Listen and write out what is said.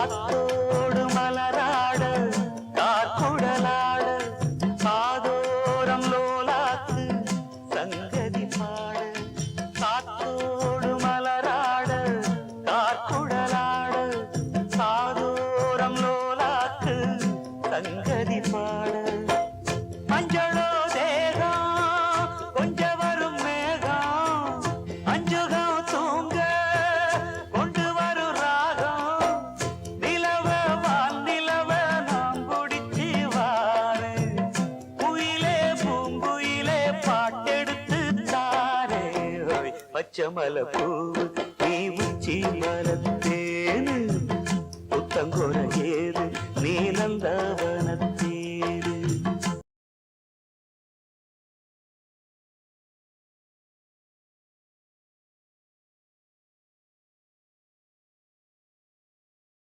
காத்தோடு மலராட காக்குடலாட காதோரம் லோலாக்கு சங்கதி பாட காத்தோடு மலராட காக்குடலாட காதோரம் லோலாக்கு சங்கதி பாட மஞ்சளோ தேகம் கொஞ்ச வரும் மேகம் அஞ்சுகம் தூங்க கொண்டு வரும் ராகம் நிலவ வால் நிலவ நாம் குடிச்சு வாரு குயிலே பூங்குயிலே பாட்டெடுத்து தாரே பச்சை மலை பூ நீ உச்சி மலத்தே